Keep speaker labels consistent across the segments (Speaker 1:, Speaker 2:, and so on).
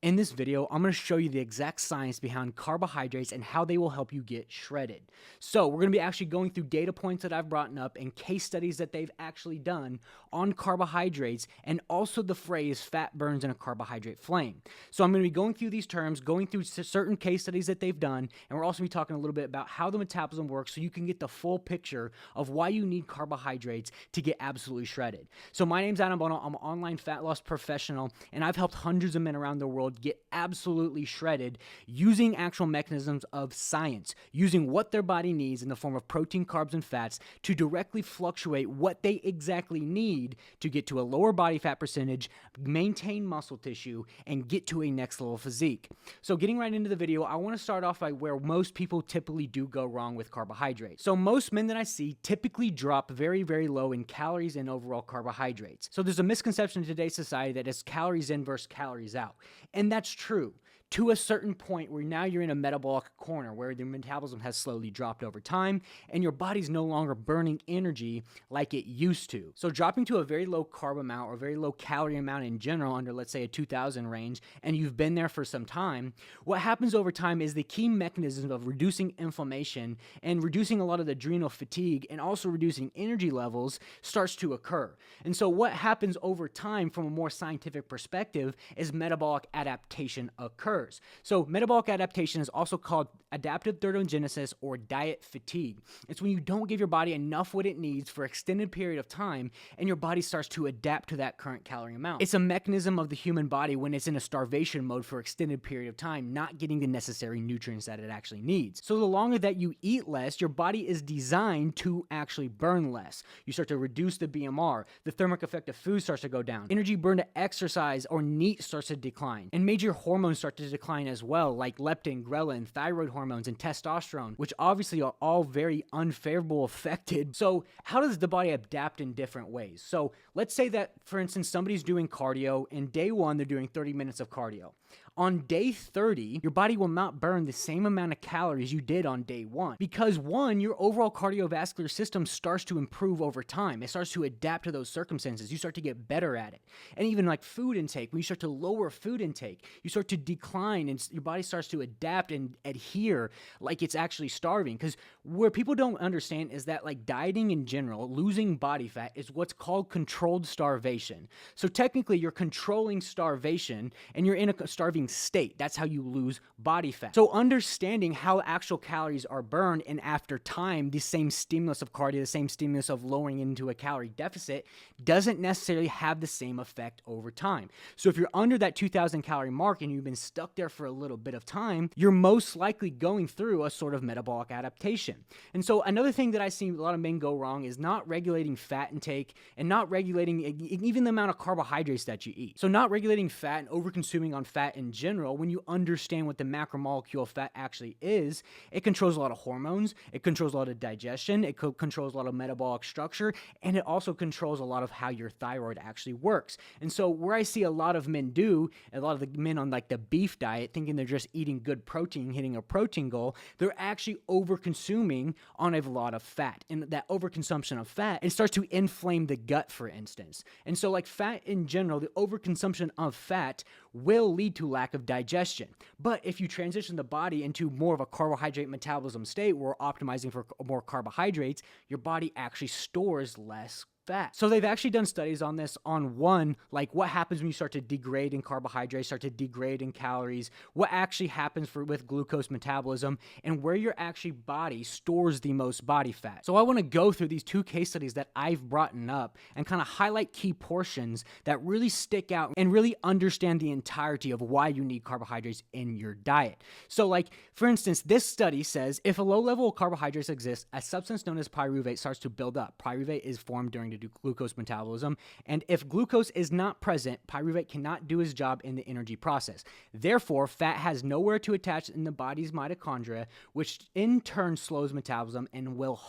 Speaker 1: In this video, I'm going to show you the exact science behind carbohydrates and how they will help you get shredded. So we're going to be actually going through data points that I've brought up and case studies that they've actually done on carbohydrates and also the phrase fat burns in a carbohydrate flame. So I'm going to be going through these terms, going through certain case studies that they've done, and we're also going to be talking a little bit about how the metabolism works so you can get the full picture of why you need carbohydrates to get absolutely shredded. So my name's Adam Bono. I'm an online fat loss professional, and I've helped hundreds of men around the world get absolutely shredded using actual mechanisms of science, using what their body needs in the form of protein, carbs, and fats to directly fluctuate what they exactly need to get to a lower body fat percentage, maintain muscle tissue, and get to a next level physique. So getting right into the video, I want to start off by where most people typically do go wrong with carbohydrates. So most men that I see typically drop very, very low in calories and overall carbohydrates. So there's a misconception in today's society that it's calories in versus calories out. And that's true to a certain point where now you're in a metabolic corner where the metabolism has slowly dropped over time and your body's no longer burning energy like it used to. So dropping to a very low carb amount or very low calorie amount in general under, let's say, a 2000 range, and you've been there for some time, what happens over time is the key mechanism of reducing inflammation and reducing a lot of the adrenal fatigue and also reducing energy levels starts to occur. And so what happens over time from a more scientific perspective is metabolic adaptation occurs. So metabolic adaptation is also called adaptive thermogenesis or diet fatigue. It's when you don't give your body enough what it needs for an extended period of time and your body starts to adapt to that current calorie amount. It's a mechanism of the human body when it's in a starvation mode for an extended period of time, not getting the necessary nutrients that it actually needs. So the longer that you eat less, your body is designed to actually burn less. You start to reduce the BMR, the thermic effect of food starts to go down, energy burned to exercise or NEAT starts to decline, and major hormones start to decline as well, like leptin, ghrelin, thyroid hormones, and testosterone, which obviously are all very unfavorable affected. So how does the body adapt in different ways? So let's say that, for instance, somebody's doing cardio, and day one, they're doing 30 minutes of cardio. On day 30, your body will not burn the same amount of calories you did on day one because one, your overall cardiovascular system starts to improve over time. It starts to adapt to those circumstances. You start to get better at it. And even like food intake, when you start to lower food intake, you start to decline and your body starts to adapt and adhere like it's actually starving. Because where people don't understand is that like dieting in general, losing body fat is what's called controlled starvation. So technically you're controlling starvation and you're in a starving state. That's how you lose body fat. So understanding how actual calories are burned and after time, the same stimulus of cardio, the same stimulus of lowering into a calorie deficit doesn't necessarily have the same effect over time. So if you're under that 2000 calorie mark and you've been stuck there for a little bit of time, you're most likely going through a sort of metabolic adaptation. And so another thing that I see a lot of men go wrong is not regulating fat intake and not regulating even the amount of carbohydrates that you eat. So not regulating fat and over-consuming on fat in general, when you understand what the macromolecule of fat actually is, it controls a lot of hormones, it controls a lot of digestion, it controls a lot of metabolic structure, and it also controls a lot of how your thyroid actually works. And so where I see a lot of men do, a lot of the men on like the beef diet, thinking they're just eating good protein, hitting a protein goal, they're actually over-consuming on a lot of fat. And that overconsumption of fat, it starts to inflame the gut, for instance. And so like fat in general, the overconsumption of fat will lead to lack of digestion. But if you transition the body into more of a carbohydrate metabolism state where we're optimizing for more carbohydrates, your body actually stores less fat. So they've actually done studies on this on one, like what happens when you start to degrade in carbohydrates, start to degrade in calories, what actually happens with glucose metabolism, and where your actually body stores the most body fat. So I want to go through these two case studies that I've brought up and kind of highlight key portions that really stick out and really understand the entirety of why you need carbohydrates in your diet. So like, for instance, this study says if a low level of carbohydrates exists, a substance known as pyruvate starts to build up. Pyruvate is formed during the glucose metabolism, and if glucose is not present, pyruvate cannot do his job in the energy process. Therefore, fat has nowhere to attach in the body's mitochondria, which in turn slows metabolism and will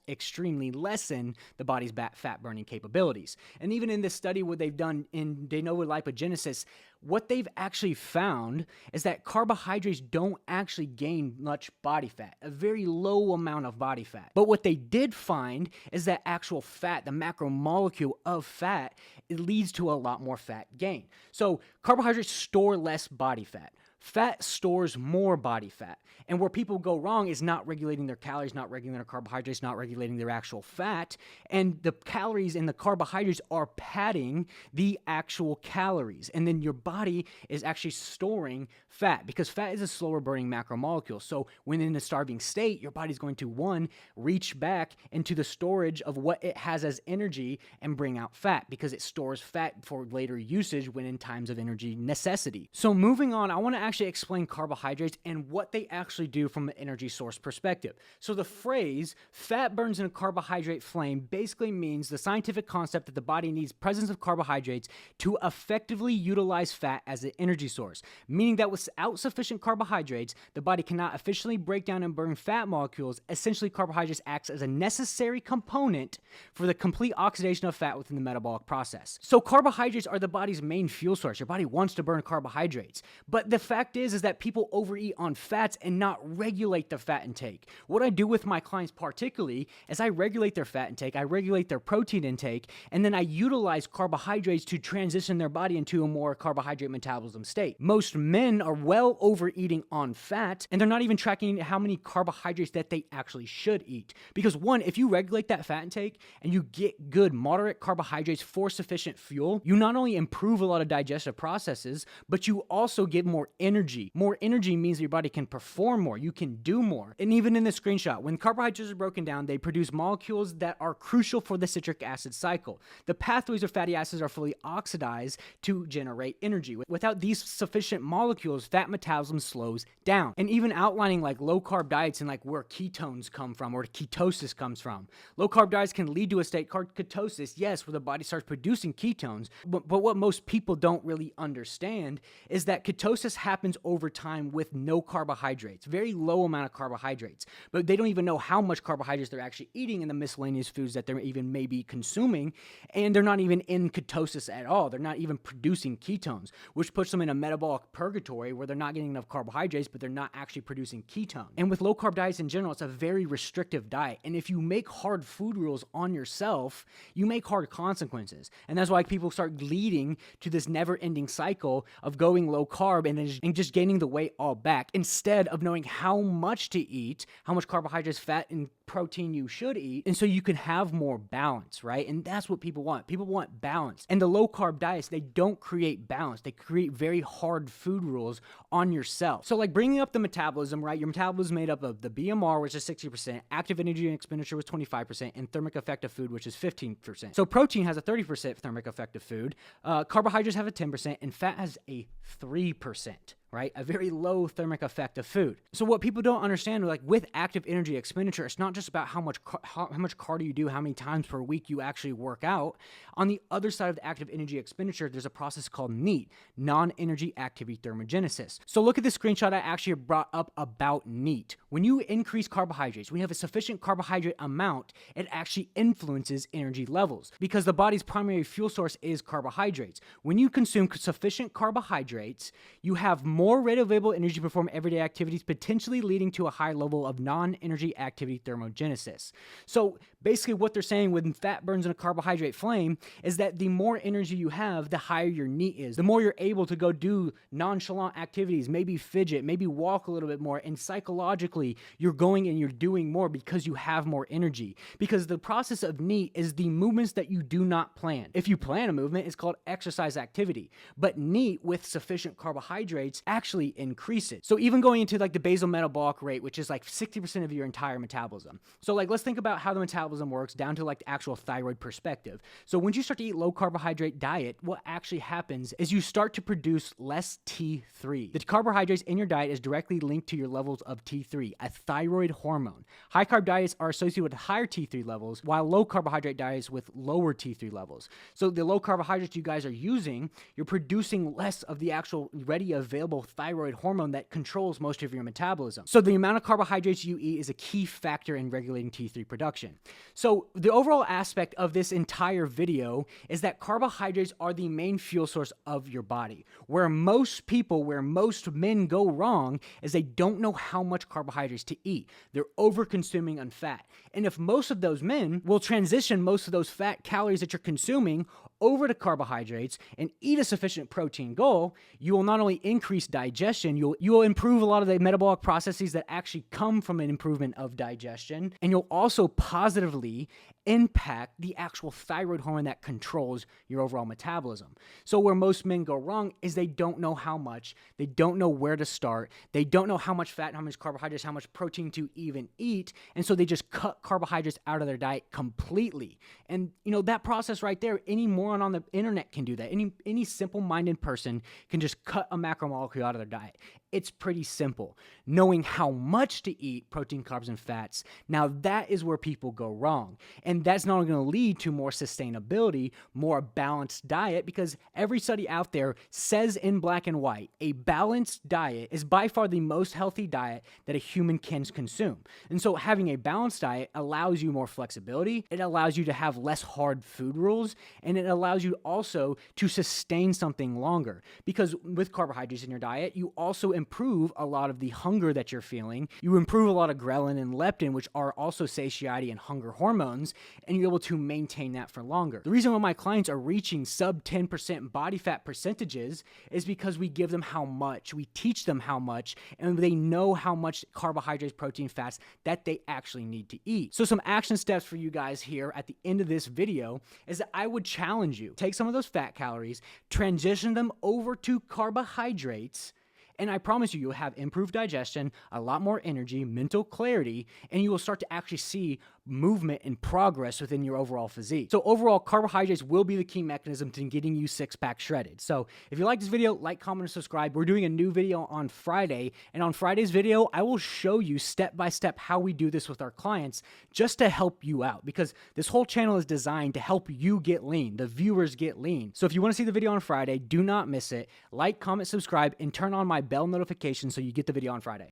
Speaker 1: extremely lessen the body's fat burning capabilities. And even in this study, what they've done in de novo lipogenesis, what they've actually found is that carbohydrates don't actually gain much body fat, a very low amount of body fat. But what they did find is that actual fat, the macromolecule of fat, it leads to a lot more fat gain. So carbohydrates store less body fat. Fat stores more body fat. And where people go wrong is not regulating their calories, not regulating their carbohydrates, not regulating their actual fat. And the calories and the carbohydrates are padding the actual calories. And then your body is actually storing fat because fat is a slower burning macromolecule. So when in a starving state, your body's going to, one, reach back into the storage of what it has as energy and bring out fat because it stores fat for later usage when in times of energy necessity. So moving on, I want to actually explain carbohydrates and what they actually do from an energy source perspective. So the phrase fat burns in a carbohydrate flame basically means the scientific concept that the body needs presence of carbohydrates to effectively utilize fat as an energy source, meaning that without sufficient carbohydrates, the body cannot efficiently break down and burn fat molecules. Essentially, carbohydrates acts as a necessary component for the complete oxidation of fat within the metabolic process. So carbohydrates are the body's main fuel source. Your body wants to burn carbohydrates, but the fact is that people overeat on fats and not regulate their fat intake. What I do with my clients particularly is I regulate their fat intake, I regulate their protein intake, and then I utilize carbohydrates to transition their body into a more carbohydrate metabolism state. Most men are well overeating on fat, and they're not even tracking how many carbohydrates that they actually should eat. Because one, if you regulate that fat intake and you get good moderate carbohydrates for sufficient fuel, you not only improve a lot of digestive processes, but you also get more energy. More energy means your body can perform more, you can do more. And even in the screenshot, when carbohydrates are broken down, they produce molecules that are crucial for the citric acid cycle. The pathways of fatty acids are fully oxidized to generate energy. Without these sufficient molecules, fat metabolism slows down. And even outlining like low carb diets and like where ketones come from or ketosis comes from. Low carb diets can lead to a state called ketosis, yes, where the body starts producing ketones. But what most people don't really understand is that ketosis happens over time with no carbohydrates, very low amount of carbohydrates. But they don't even know how much carbohydrates they're actually eating in the miscellaneous foods that they're even maybe consuming. And they're not even in ketosis at all. They're not even producing ketones, which puts them in a metabolic purgatory where they're not getting enough carbohydrates, but they're not actually producing ketones. And with low carb diets in general, it's a very restrictive diet. And if you make hard food rules on yourself, you make hard consequences. And that's why people start leading to this never-ending cycle of going low carb and just gaining the weight all back instead of knowing how much to eat, how much carbohydrates, fat, and protein you should eat, and so you can have more balance, right? And that's what people want. People want balance. And the low carb diets, they don't create balance. They create very hard food rules on yourself. So like bringing up the metabolism, right? Your metabolism is made up of the BMR, which is 60%, active energy and expenditure was 25%, and thermic effect of food, which is 15%. So protein has a 30% thermic effect of food, carbohydrates have a 10%, and fat has a 3%. Right? A very low thermic effect of food. So what people don't understand, like with active energy expenditure, it's not just about how much cardio you do, how many times per week you actually work out. On the other side of the active energy expenditure, there's a process called NEAT, non-energy activity thermogenesis. So look at this screenshot I actually brought up about NEAT. When you increase carbohydrates, when you have a sufficient carbohydrate amount, it actually influences energy levels because the body's primary fuel source is carbohydrates. When you consume sufficient carbohydrates, you have more readily available energy to perform everyday activities, potentially leading to a high level of non-energy activity thermogenesis. So basically what they're saying when fat burns in a carbohydrate flame is that the more energy you have, the higher your NEAT is. The more you're able to go do nonchalant activities, maybe fidget, maybe walk a little bit more, and psychologically you're going and you're doing more because you have more energy. Because the process of NEAT is the movements that you do not plan. If you plan a movement, it's called exercise activity. But NEAT with sufficient carbohydrates actually increase it. So even going into like the basal metabolic rate, which is like 60% of your entire metabolism. So like let's think about how the metabolism works down to like the actual thyroid perspective. So when you start to eat low carbohydrate diet, what actually happens is you start to produce less T3. The carbohydrates in your diet is directly linked to your levels of T3, a thyroid hormone. High carb diets are associated with higher T3 levels, while low carbohydrate diets with lower T3 levels. So the low carbohydrates you guys are using, you're producing less of the actual ready available chemical, thyroid hormone, that controls most of your metabolism. So the amount of carbohydrates you eat is a key factor in regulating T3 production. So the overall aspect of this entire video is that carbohydrates are the main fuel source of your body. Where most men go wrong is they don't know how much carbohydrates to eat. They're over-consuming on fat. And if most of those men will transition most of those fat calories that you're consuming over to carbohydrates and eat a sufficient protein goal, you will not only increase digestion, you will improve a lot of the metabolic processes that actually come from an improvement of digestion, and you'll also positively impact the actual thyroid hormone that controls your overall metabolism. So where most men go wrong is they don't know how much, they don't know where to start, they don't know how much fat, how much carbohydrates, how much protein to even eat, and so they just cut carbohydrates out of their diet completely. And that process right there, any moron on the internet can do that. Any simple-minded person can just cut a macromolecule out of their diet. It's pretty simple. Knowing how much to eat, protein, carbs, and fats, now that is where people go wrong. And that's not only going to lead to more sustainability, more balanced diet, because every study out there says in black and white, a balanced diet is by far the most healthy diet that a human can consume. And so having a balanced diet allows you more flexibility, it allows you to have less hard food rules, and it allows you also to sustain something longer. Because with carbohydrates in your diet, you also improve a lot of the hunger that you're feeling. You improve a lot of ghrelin and leptin, which are also satiety and hunger hormones, and you're able to maintain that for longer. The reason why my clients are reaching sub 10% body fat percentages is because we give them how much, we teach them how much, and they know how much carbohydrates, protein, fats that they actually need to eat. So some action steps for you guys here at the end of this video is that I would challenge you, take some of those fat calories, transition them over to carbohydrates, and I promise you'll have improved digestion, a lot more energy, mental clarity, and you will start to actually see movement and progress within your overall physique. So overall, carbohydrates will be the key mechanism to getting you six-pack shredded. So if you like this video, like, comment, and subscribe. We're doing a new video on Friday, and on Friday's video, I will show you step-by-step how we do this with our clients just to help you out, because this whole channel is designed to help you get lean, the viewers get lean. So if you want to see the video on Friday, do not miss it. Like, comment, subscribe, and turn on my bell notification so you get the video on Friday.